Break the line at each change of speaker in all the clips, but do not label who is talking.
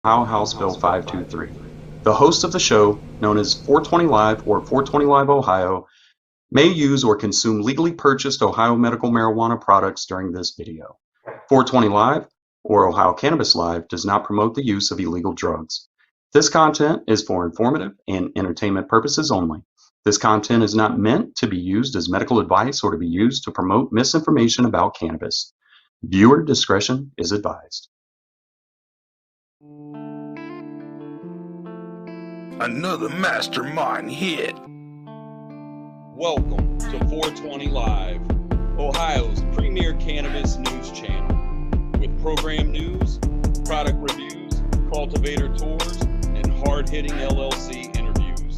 House Bill 523. The host of the show, known as 420 Live or 420 Live Ohio, may use or consume legally purchased Ohio medical marijuana products during this video. 420 Live or Ohio Cannabis Live does not promote the use of illegal drugs. This content is for informative and entertainment purposes only. This content is not meant to be used as medical advice or to be used to promote misinformation about cannabis. Viewer discretion is advised.
Another mastermind hit.
Welcome to 420 Live, Ohio's premier cannabis news channel, with program news, product reviews, cultivator tours, and hard-hitting LLC interviews.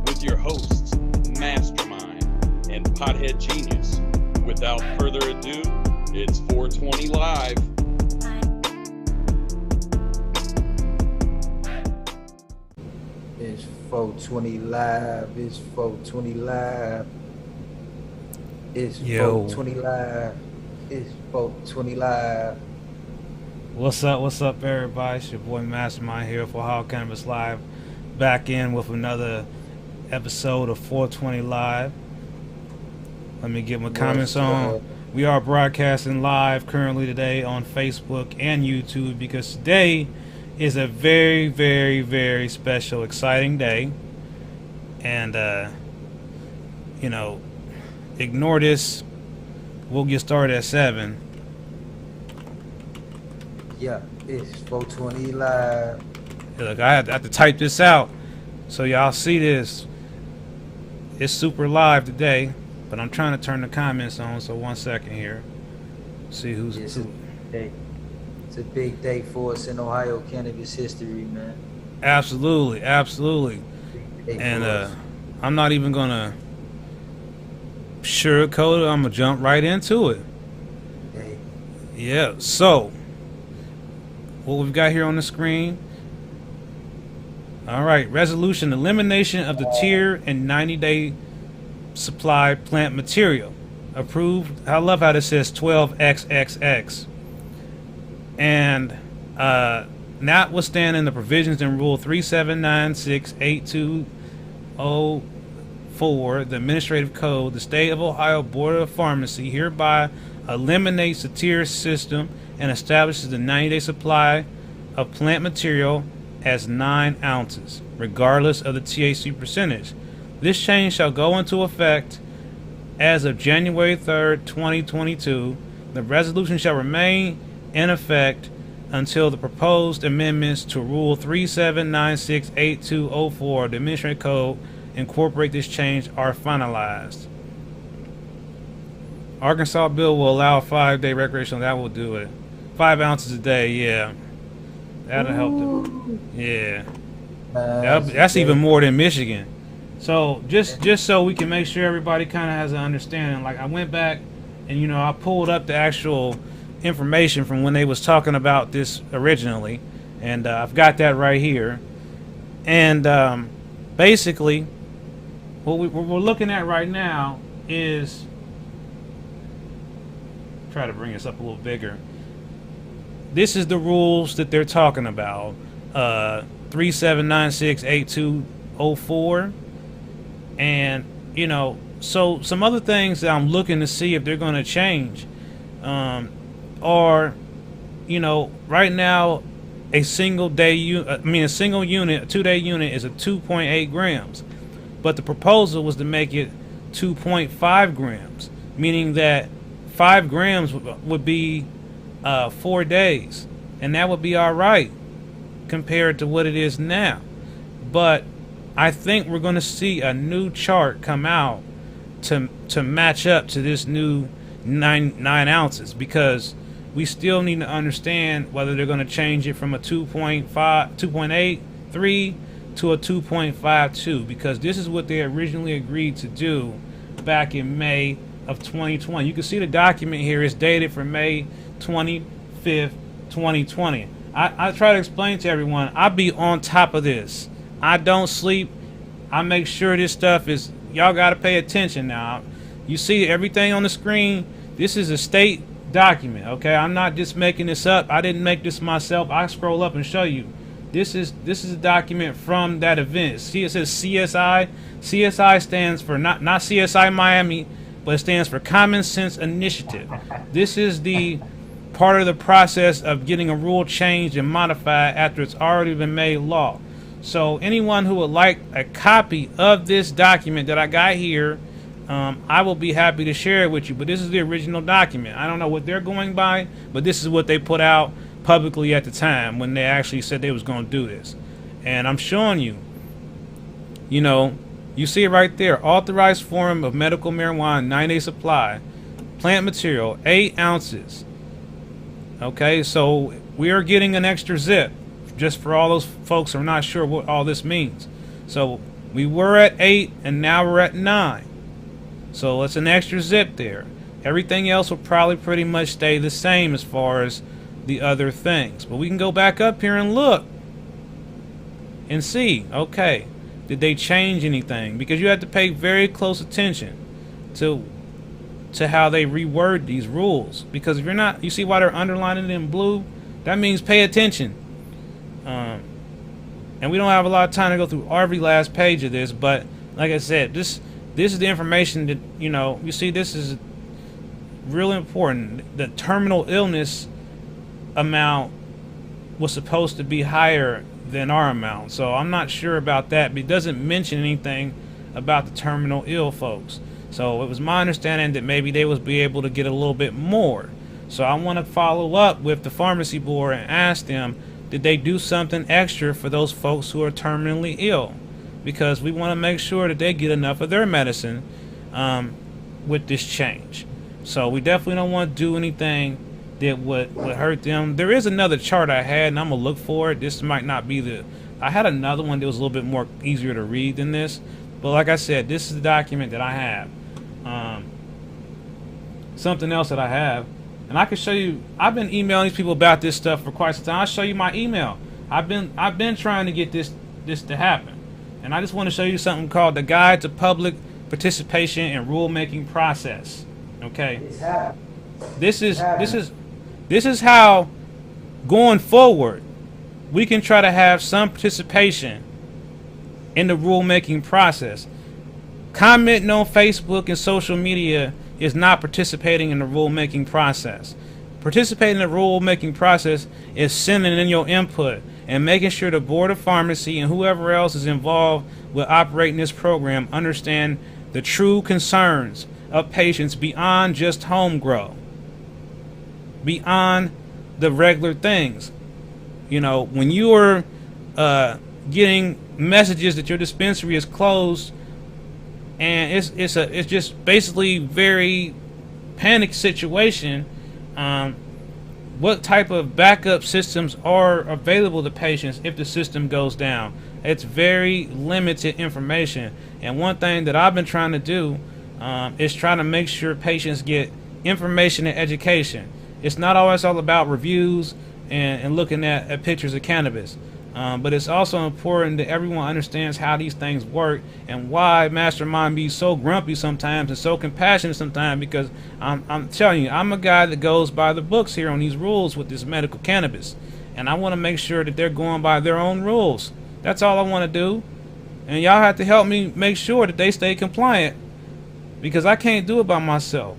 With your hosts, Mastermind and Pothead Genius. Without further ado, it's 420 Live.
It's 420 Live. It's 420 Live. It's 420 Live. It's 420 Live.
What's up, everybody? It's your boy Mastermind here for Ohio Cannabis Live. Back in with another episode of 420 Live. Let me get my comments on. We are broadcasting live currently today on Facebook and YouTube because today is a very, very, very special, exciting day. And, ignore this. We'll get started at 7.
Yeah, it's 420 Live.
Look, I have to type this out so y'all see this. It's super live today, but I'm trying to turn the comments on, so 1 second here. See who's who.
It's a big day for us in Ohio cannabis history, man.
Absolutely. And I'm not even gonna sugarcoat it. I'm gonna jump right into it.
Hey.
Yeah. So, what we've got here on the screen. All right. Resolution: elimination of the tier and 90-day supply plant material. Approved. I love how this says 12XXX. And notwithstanding the provisions in Rule 37968204, the Administrative Code, the State of Ohio Board of Pharmacy hereby eliminates the tier system and establishes the 90-day supply of plant material as 9 ounces, regardless of the THC percentage. This change shall go into effect as of January 3rd, 2022. The resolution shall remain in effect until the proposed amendments to Rule 37968204 of the Administrative Code incorporate this change are finalized. Arkansas bill will allow 5-day recreational. That will do it. 5 ounces a day. Yeah, that'll help them. Yeah, that's even more than Michigan. So just so we can make sure everybody kind of has an understanding. Like I went back and I pulled up the actual information from when they was talking about this originally, and I've got that right here. And basically what we're looking at right now is, try to bring this up a little bigger. This is the rules that they're talking about, 37968204. And so some other things that I'm looking to see if they're going to change are, right now a single unit, a 2-day unit is a 2.8 grams, but the proposal was to make it 2.5 grams, meaning that 5 grams would be 4 days, and that would be all right compared to what it is now. But I think we're going to see a new chart come out to match up to this new 9 ounces, because we still need to understand whether they're going to change it from a 2.83 to a 2.52, because this is what they originally agreed to do back in May of 2020. You can see the document here is dated for May 25th, 2020. I try to explain to everyone, I be on top of this. I don't sleep. I make sure this stuff is, y'all got to pay attention now. You see everything on the screen. This is a state document, okay? I'm not just making this up. I didn't make this myself. I scroll up and show you. This is a document from that event. See, it says CSI. CSI stands for not CSI Miami, but it stands for Common Sense Initiative. This is the part of the process of getting a rule changed and modified after it's already been made law. So anyone who would like a copy of this document that I got here, I will be happy to share it with you. But this is the original document. I don't know what they're going by, but this is what they put out publicly at the time when they actually said they was going to do this. And I'm showing you, you know, you see it right there. Authorized form of medical marijuana, 9-day supply. Plant material, 8 ounces. Okay, so we are getting an extra zip. Just for all those folks who are not sure what all this means. So we were at 8 and now we're at 9. So it's an extra zip there. Everything else will probably pretty much stay the same as far as the other things. But we can go back up here and look and see, okay, did they change anything? Because you have to pay very close attention to how they reword these rules. Because if you're not, you see why they're underlining it in blue? That means pay attention. And we don't have a lot of time to go through every last page of this, but like I said, this is the information that, you know, you see, this is really important. The terminal illness amount was supposed to be higher than our amount, so I'm not sure about that, but it doesn't mention anything about the terminal ill folks. So it was my understanding that maybe they would be able to get a little bit more. So I want to follow up with the pharmacy board and ask them, did they do something extra for those folks who are terminally ill? Because we want to make sure that they get enough of their medicine with this change. So we definitely don't want to do anything that would hurt them. There is another chart I had, and I'm going to look for it. This might not be the... I had another one that was a little bit more easier to read than this. But like I said, this is the document that I have. Something else that I have. And I can show you, I've been emailing these people about this stuff for quite some time. I'll show you my email. I've been trying to get this to happen. And I just want to show you something called the Guide to Public Participation in Rulemaking Process. Okay? This is how, going forward, we can try to have some participation in the rulemaking process. Commenting on Facebook and social media is not participating in the rulemaking process. Participating in the rulemaking process is sending in your input and making sure the Board of Pharmacy and whoever else is involved with operating this program understand the true concerns of patients beyond just home grow, beyond the regular things. You know, when you are getting messages that your dispensary is closed, and it's just basically very panic situation. What type of backup systems are available to patients if the system goes down? It's very limited information. And one thing that I've been trying to do is trying to make sure patients get information and education. It's not always all about reviews and looking at pictures of cannabis. But it's also important that everyone understands how these things work and why Mastermind be so grumpy sometimes and so compassionate sometimes, because I'm telling you, I'm a guy that goes by the books here on these rules with this medical cannabis. And I want to make sure that they're going by their own rules. That's all I want to do. And y'all have to help me make sure that they stay compliant, because I can't do it by myself.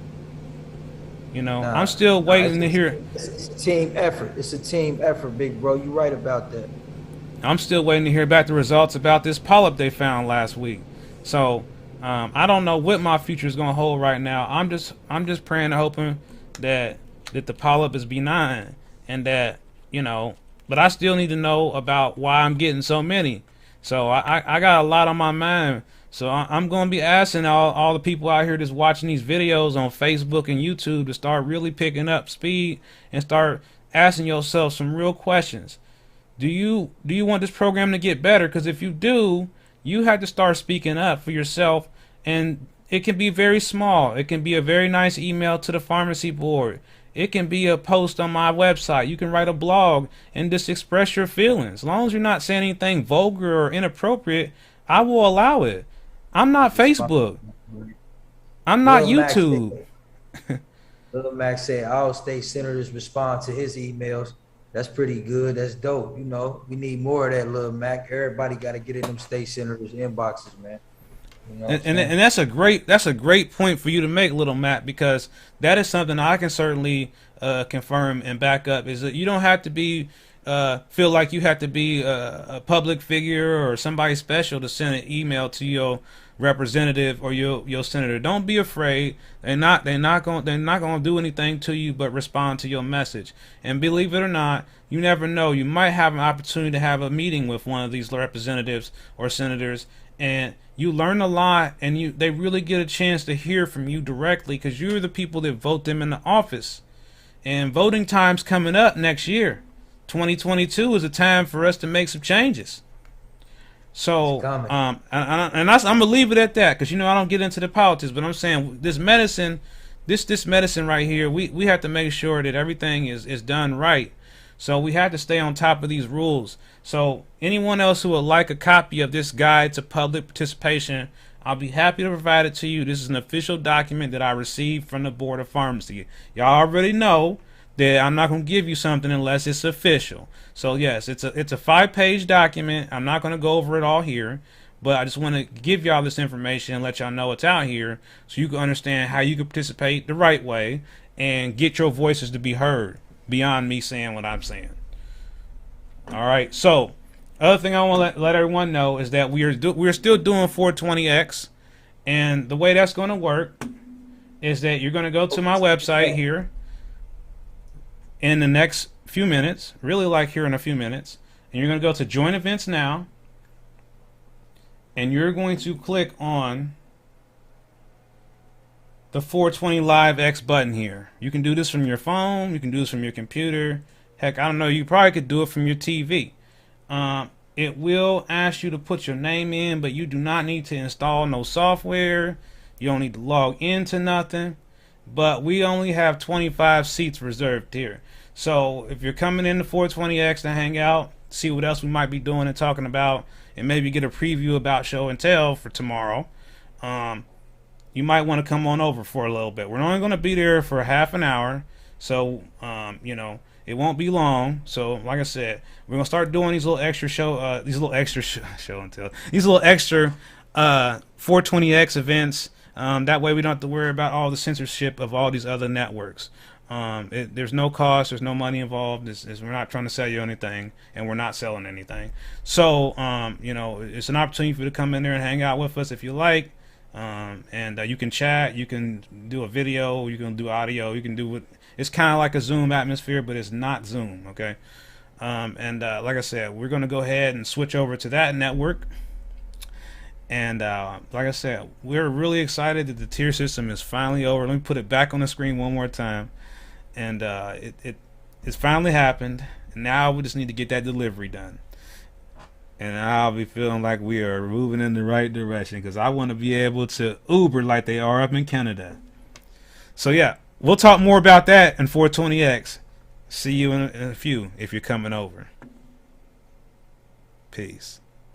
You know, I'm still waiting to hear.
It's a team effort. It's a team effort, big bro. You're right about that.
I'm still waiting to hear back the results about this polyp they found last week. So I don't know what my future is going to hold right now. I'm just praying and hoping that the polyp is benign, and that, you know, but I still need to know about why I'm getting so many. So I got a lot on my mind. So I'm going to be asking all the people out here that's watching these videos on Facebook and YouTube to start really picking up speed and start asking yourself some real questions. Do you want this program to get better? Because if you do, you have to start speaking up for yourself. And it can be very small. It can be a very nice email to the pharmacy board. It can be a post on my website. You can write a blog and just express your feelings. As long as you're not saying anything vulgar or inappropriate, I will allow it. I'm not Facebook. I'm not YouTube.
Little Max said all state senators respond to his emails. That's pretty good. That's dope. You know, we need more of that, little Mac. Everybody got to get in them state senators' inboxes, man. You know what I'm
And
saying?
that's a great point for you to make, little Matt, because that is something I can certainly confirm and back up. Is that you don't have to be feel like you have to be a public figure or somebody special to send an email to your representative or your senator. Don't be afraid. They're not gonna do anything to you but respond to your message. And believe it or not, you never know. You might have an opportunity to have a meeting with one of these representatives or senators, and you learn a lot, and they really get a chance to hear from you directly because you're the people that vote them in the office. And voting time's coming up next year. 2022 is a time for us to make some changes. So, and I'm gonna leave it at that because I don't get into the politics, but I'm saying this medicine, this medicine right here, we have to make sure that everything is done right. So we have to stay on top of these rules. So anyone else who would like a copy of this guide to public participation, I'll be happy to provide it to you. This is an official document that I received from the Board of Pharmacy. Y'all already know that I'm not going to give you something unless it's official. So yes, it's a 5-page document. I'm not going to go over it all here, but I just want to give y'all this information and let y'all know it's out here so you can understand how you can participate the right way and get your voices to be heard beyond me saying what I'm saying. All right. So, other thing I want to let everyone know is that we're still doing 420X, and the way that's going to work is that you're going to go to my website here in the next few minutes, really like here in a few minutes, and you're going to go to Join Events Now, and you're going to click on the 420 Live X button here. You can do this from your phone. You can do this from your computer. Heck, I don't know. You probably could do it from your TV. It will ask you to put your name in, but you do not need to install no software. You don't need to log into nothing. But we only have 25 seats reserved here. So if you're coming into 420X to hang out, see what else we might be doing and talking about, and maybe get a preview about show and tell for tomorrow, you might want to come on over for a little bit. We're only going to be there for half an hour, so it won't be long. So like I said, we're gonna start doing these little extra show and tell, these little extra 420X events. That way we don't have to worry about all the censorship of all these other networks. There's no cost, there's no money involved. We're not trying to sell you anything, and we're not selling anything. So it's an opportunity for you to come in there and hang out with us if you like. And you can chat, you can do a video, you can do audio, you can do what it's kind of like a Zoom atmosphere, but it's not Zoom, okay? Like I said, we're going to go ahead and switch over to that network. And like I said, we're really excited that the tier system is finally over. Let me put it back on the screen one more time. And it's finally happened. And now we just need to get that delivery done. And I'll be feeling like we are moving in the right direction because I want to be able to Uber like they are up in Canada. So yeah, we'll talk more about that in 420X. See you in a few if you're coming over. Peace.